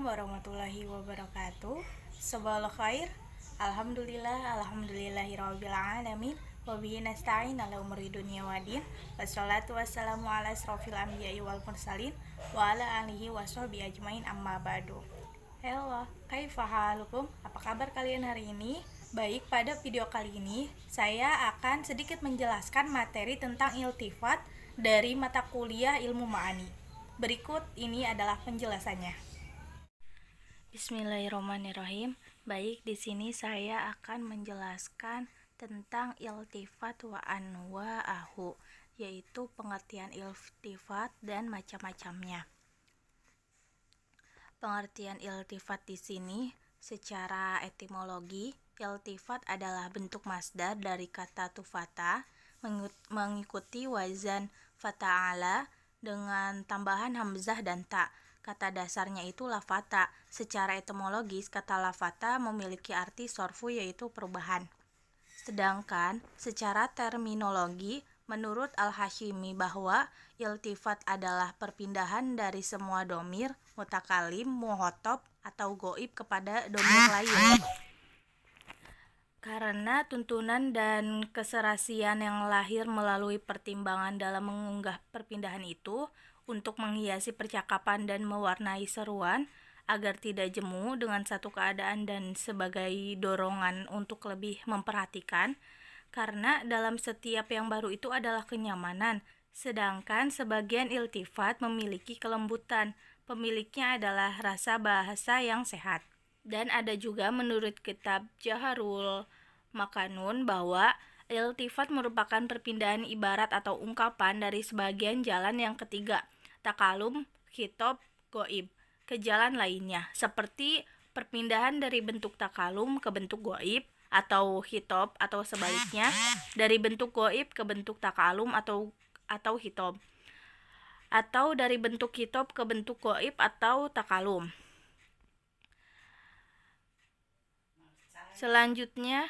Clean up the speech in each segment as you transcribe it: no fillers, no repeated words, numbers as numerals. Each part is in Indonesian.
warahmatullahi wabarakatuh. Sabal khair. Alhamdulillahirabbil alamin. Wabihi nasta'in ala umuri dunya waddin. Wassalatu wassalamu ala asrofil anbiya'i wal mursalin wa ala alihi washabihi ajmain amma ba'du. Halo, kaifa halukum? Apa kabar kalian hari ini? Baik, pada video kali ini saya akan sedikit menjelaskan materi tentang iltifat dari mata kuliah Ilmu Ma'ani. Berikut ini adalah penjelasannya. Bismillahirrahmanirrahim. Baik, di sini saya akan menjelaskan tentang iltifat wa anwa'ahu, yaitu pengertian iltifat dan macam-macamnya. Pengertian iltifat di sini secara etimologi, iltifat adalah bentuk masdar dari kata tufata, mengikuti wazan fata'ala dengan tambahan hamzah dan ta. Kata dasarnya itu lafata. Secara etimologis, kata lafata memiliki arti sorfu, yaitu perubahan. Sedangkan secara terminologi, menurut Al-Hashimi bahwa iltifat adalah perpindahan dari semua domir, mutakalim, muhotob, atau goib kepada domir lain. Karena tuntunan dan keserasian yang lahir melalui pertimbangan dalam mengunggah perpindahan itu untuk menghiasi percakapan dan mewarnai seruan agar tidak jemu dengan satu keadaan dan sebagai dorongan untuk lebih memperhatikan, karena dalam setiap yang baru itu adalah kenyamanan, sedangkan sebagian iltifat memiliki kelembutan, pemiliknya adalah rasa bahasa yang sehat. Dan ada juga menurut kitab Jaharul Makanun bahwa iltifat merupakan perpindahan ibarat atau ungkapan dari sebagian jalan yang ketiga, takalum, khitab, goib, ke jalan lainnya, seperti perpindahan dari bentuk takalum ke bentuk goib atau khitab, atau sebaliknya dari bentuk goib ke bentuk takalum atau khitab, atau dari bentuk khitab ke bentuk goib atau takalum. Selanjutnya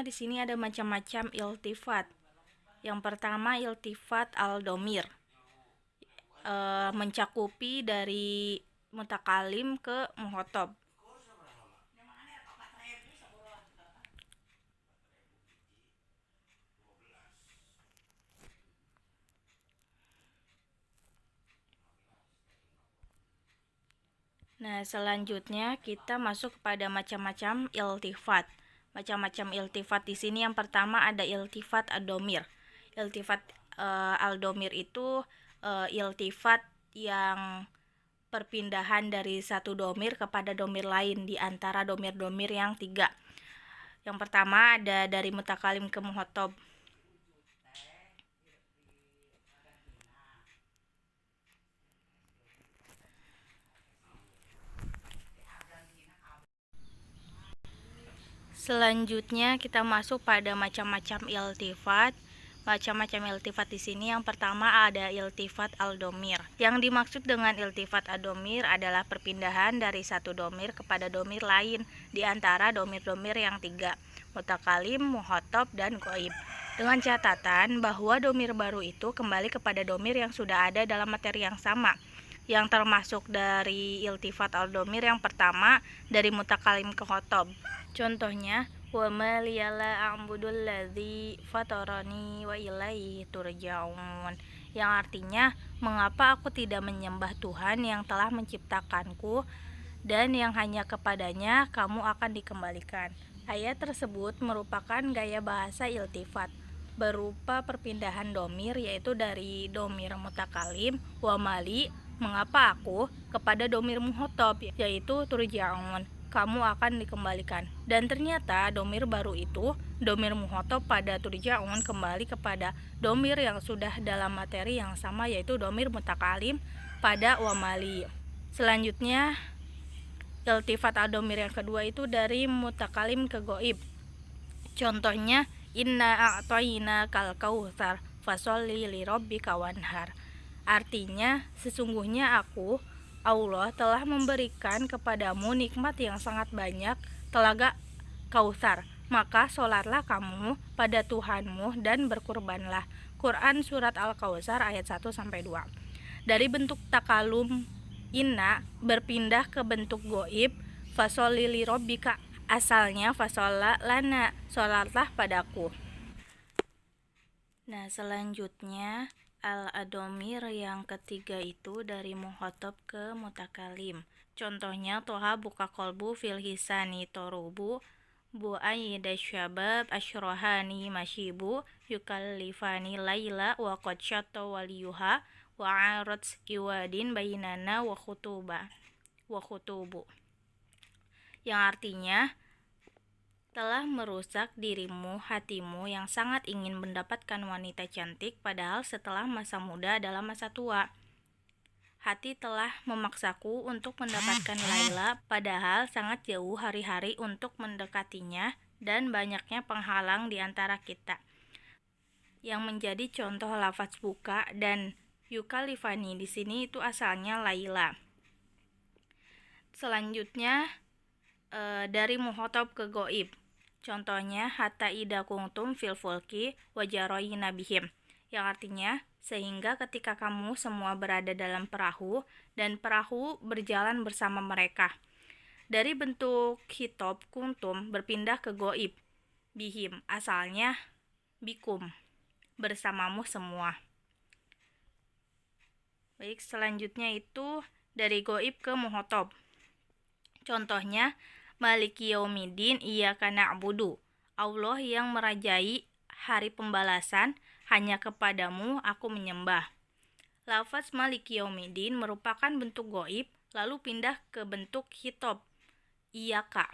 di sini ada macam-macam iltifat. Yang pertama, iltifat al-domir, mencakupi dari mutakalim ke muhotob. Selanjutnya kita masuk kepada macam-macam iltifat. Macam-macam iltifat di sini yang pertama ada iltifat ad-domir. Iltifat al-domir itu iltifat yang perpindahan dari satu domir kepada domir lain di antara domir-domir yang tiga. Yang pertama ada dari mutakalim ke muhotob. Selanjutnya kita masuk pada macam-macam iltifat. Macam-macam iltifat di sini yang pertama ada iltifat al-domir. Yang dimaksud dengan iltifat al-domir adalah perpindahan dari satu domir kepada domir lain di antara domir-domir yang tiga, mutakalim, muhotob, dan goib. Dengan catatan bahwa domir baru itu kembali kepada domir yang sudah ada dalam materi yang sama. Yang termasuk dari iltifat al-domir yang pertama dari mutakalim ke khotob. Contohnya, wa ma liyala a'budul ladzi fatarani wa ilaihi turja'un, yang artinya, mengapa aku tidak menyembah Tuhan yang telah menciptakanku dan yang hanya kepadanya kamu akan dikembalikan. Ayat tersebut merupakan gaya bahasa iltifat berupa perpindahan domir, yaitu dari domir mutakalim wa mali, mengapa aku, kepada domir muhotob, yaitu turja'un, kamu akan dikembalikan. Dan ternyata domir baru itu, domir muhotob pada turja'un, kembali kepada domir yang sudah dalam materi yang sama, yaitu domir mutakalim pada wamali. Selanjutnya iltifat al-domir yang kedua itu dari mutakalim ke goib. Contohnya, inna a'tayna kal kautsar fasholli li rabbika wanhar. Artinya, sesungguhnya aku, Allah, telah memberikan kepadamu nikmat yang sangat banyak, Kautsar. Maka sholatlah kamu pada Tuhanmu dan berkurbanlah. Quran Surat Al-Kautsar ayat 1-2. Dari bentuk takalum inna berpindah ke bentuk goib, fasholli li robbika. Asalnya fasolla lana, sholatlah padaku. Nah, selanjutnya al-adomir yang ketiga itu dari muhotob ke mutakalim. Contohnya toha buka kolbu fil hisani torubu bu ayyida syabab asyrohani masyibu yukallifani layla wa qad syatta waliyuha wa arad iwadin bainana wa khutubu, yang artinya telah merusak dirimu hatimu yang sangat ingin mendapatkan wanita cantik, padahal setelah masa muda adalah masa tua. Hati telah memaksaku untuk mendapatkan Laila, padahal sangat jauh hari-hari untuk mendekatinya dan banyaknya penghalang di antara kita. Yang menjadi contoh lafaz buka dan yukalifani di sini itu asalnya Laila. Selanjutnya dari muhotob ke goib. Contohnya hatta ida kuntum fil fulki wajaroyina bihim, yang artinya sehingga ketika kamu semua berada dalam perahu dan perahu berjalan bersama mereka. Dari bentuk hitob kuntum berpindah ke goib, bihim asalnya bikum, bersamamu semua. Baik, selanjutnya itu dari goib ke muhotob. Contohnya Maliki Yaumidin iyyaka na'budu, Allah yang merajai hari pembalasan, hanya kepadamu aku menyembah. Lafaz Maliki Yaumidin merupakan bentuk goib, lalu pindah ke bentuk hitob, iyyaka.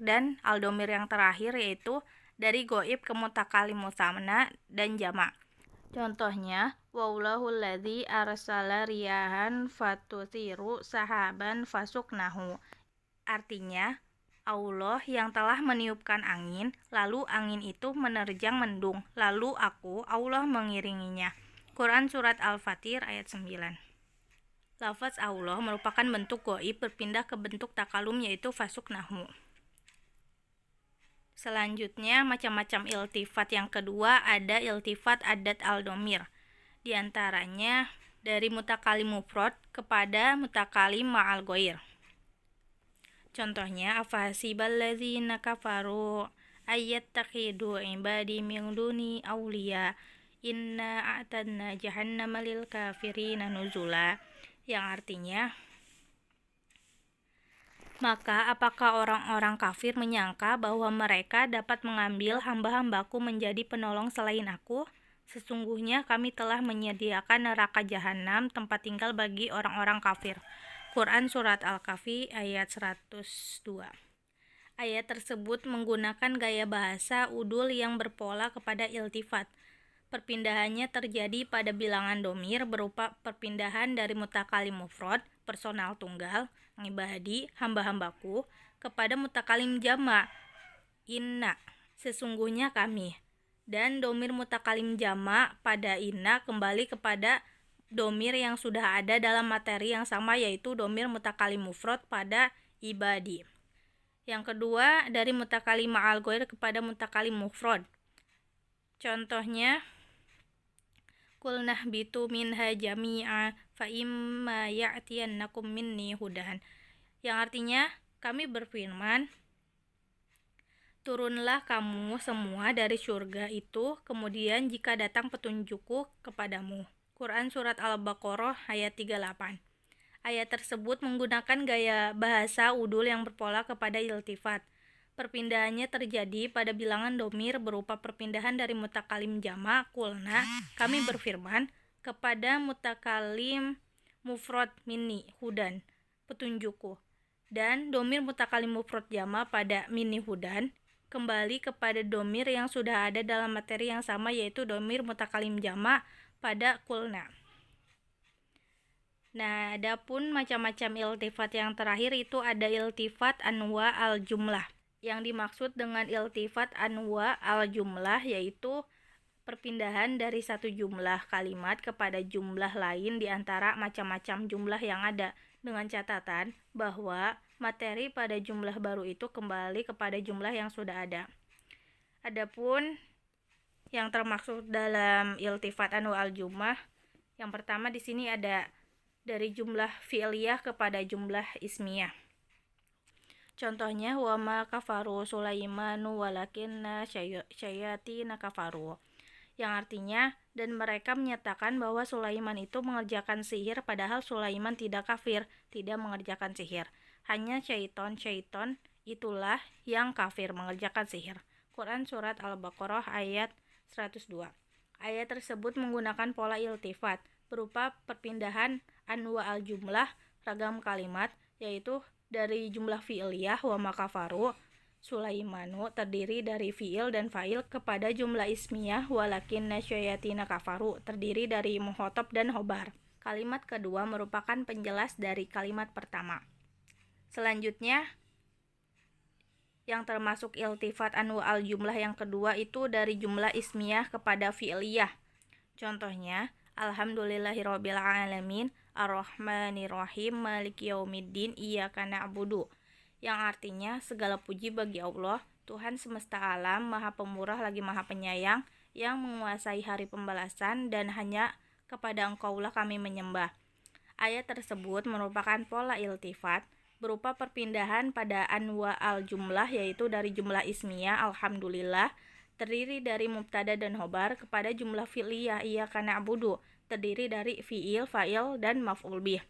Dan aldomir yang terakhir yaitu dari goib ke mutakalim musanna dan jamak. Contohnya, wallahul ladzi arsala riyahan fatuthiru sahaban fasuknahu. Artinya, Allah yang telah meniupkan angin, lalu angin itu menerjang mendung, lalu aku, Allah, mengiringinya. Quran Surat Al-Fatir ayat 9. Lafaz Allah merupakan bentuk goib berpindah ke bentuk takalum yaitu fasuknahu. Selanjutnya, macam-macam iltifat yang kedua ada iltifat adat al-domir. Di antaranya dari mutakalim mufrad kepada mutakalim ma'al ghair. Contohnya afahasibal ladzina kafaru ayattakhidu ibadi min duni awliya inna a'tadna jahannama lil kafirina nuzula, yang artinya maka apakah orang-orang kafir menyangka bahwa mereka dapat mengambil hamba-hambaku menjadi penolong selain aku? Sesungguhnya kami telah menyediakan neraka jahanam tempat tinggal bagi orang-orang kafir. Quran Surat Al-Kahfi ayat 102. Ayat tersebut menggunakan gaya bahasa udul yang berpola kepada iltifat. Perpindahannya terjadi pada bilangan domir berupa perpindahan dari mutakalim mufrad, personal tunggal, ibadi, hamba-hambaku, kepada mutakalim jama, inna, sesungguhnya kami. Dan domir mutakalim jama pada inna kembali kepada domir yang sudah ada dalam materi yang sama yaitu domir mutakalim mufrad pada ibadi. Yang kedua dari mutakalim ma'al ghair kepada mutakalim mufrad. Contohnya qul nahbitu minha jami'a fa imma ya'tiyannakum minni hudan, yang artinya kami berfirman turunlah kamu semua dari surga itu, kemudian jika datang petunjukku kepadamu. Quran Surat Al-Baqarah ayat 38. Ayat tersebut menggunakan gaya bahasa udul yang berpola kepada iltifat. Perpindahannya terjadi pada bilangan domir berupa perpindahan dari mutakalim jama, kulna, kami berfirman, kepada mutakalim mufrad minni, hudan, petunjukku. Dan domir mutakalim mufrad jama pada minni hudan kembali kepada domir yang sudah ada dalam materi yang sama yaitu domir mutakalim jama pada kulna. Nah, adapun macam-macam iltifat yang terakhir itu ada iltifat anwa al-jumlah. Yang dimaksud dengan iltifat anwa al-jumlah yaitu perpindahan dari satu jumlah kalimat kepada jumlah lain di antara macam-macam jumlah yang ada, dengan catatan bahwa materi pada jumlah baru itu kembali kepada jumlah yang sudah ada. Adapun yang termaksud dalam iltifat anwa al-jumlah, yang pertama di sini ada dari jumlah fi'liyah kepada jumlah ismiyah. Contohnya wa ma kafaru Sulaimanu walakinna syayatina kafaru, yang artinya dan mereka menyatakan bahwa Sulaiman itu mengerjakan sihir padahal Sulaiman tidak kafir, tidak mengerjakan sihir. Hanya syaiton itulah yang kafir mengerjakan sihir. Quran Surat Al-Baqarah ayat 102. Ayat tersebut menggunakan pola iltifat berupa perpindahan anwa al-jumlah ragam kalimat, yaitu dari jumlah fi'liyah wa makafaru Sulaimanu terdiri dari fi'il dan fa'il kepada jumlah ismiyah walakin nasyayatina kafaru terdiri dari muhotob dan hobar. Kalimat kedua merupakan penjelas dari kalimat pertama. Selanjutnya, yang termasuk iltifat anwa al-jumlah yang kedua itu dari jumlah ismiyah kepada fi'liyah. Contohnya, alhamdulillahirabbil alamin arrahmanirrahim maliki yaumiddin iyyaka na'budu, yang artinya segala puji bagi Allah, Tuhan semesta alam, Maha Pemurah lagi Maha Penyayang, yang menguasai hari pembalasan, dan hanya kepada Engkaulah kami menyembah. Ayat tersebut merupakan pola iltifat berupa perpindahan pada anwa al-jumlah, yaitu dari jumlah ismiyah alhamdulillah terdiri dari mubtada dan khobar kepada jumlah fi'liyah iyyaka na'budu terdiri dari fi'il, fa'il, dan maf'ul bih.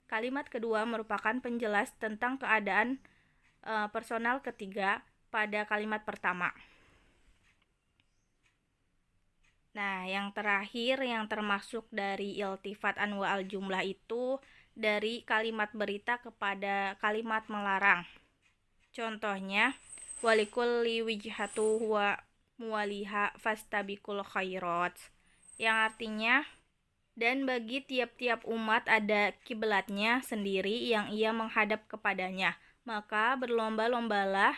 Kalimat kedua merupakan penjelas tentang keadaan personal ketiga pada kalimat pertama. Nah, yang terakhir yang termasuk dari iltifat anwa al-jumlah itu dari kalimat berita kepada kalimat melarang. Contohnya, walikulli wijhatu huwa muwaliha fastabikul khairat, yang artinya dan bagi tiap-tiap umat ada kiblatnya sendiri yang ia menghadap kepadanya, maka berlomba-lombalah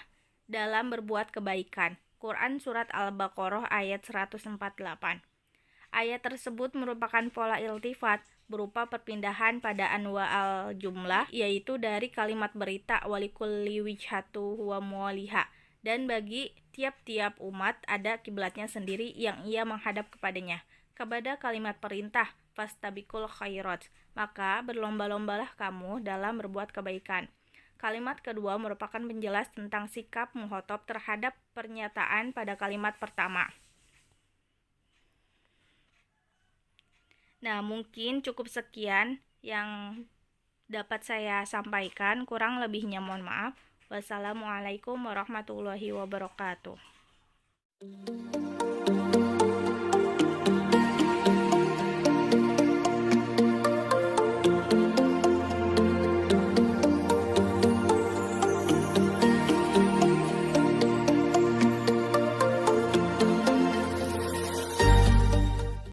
dalam berbuat kebaikan. Quran Surat Al-Baqarah ayat 148. Ayat tersebut merupakan pola iltifat berupa perpindahan pada anwa al-jumlah, yaitu dari kalimat berita walikulli wijhatu huwa muwaliha, dan bagi tiap-tiap umat ada kiblatnya sendiri yang ia menghadap kepadanya, kepada kalimat perintah fastabikul khairat, maka berlomba-lombalah kamu dalam berbuat kebaikan. Kalimat kedua merupakan penjelas tentang sikap muhotob terhadap pernyataan pada kalimat pertama. Nah, mungkin cukup sekian yang dapat saya sampaikan, kurang lebihnya mohon maaf. Wassalamualaikum warahmatullahi wabarakatuh.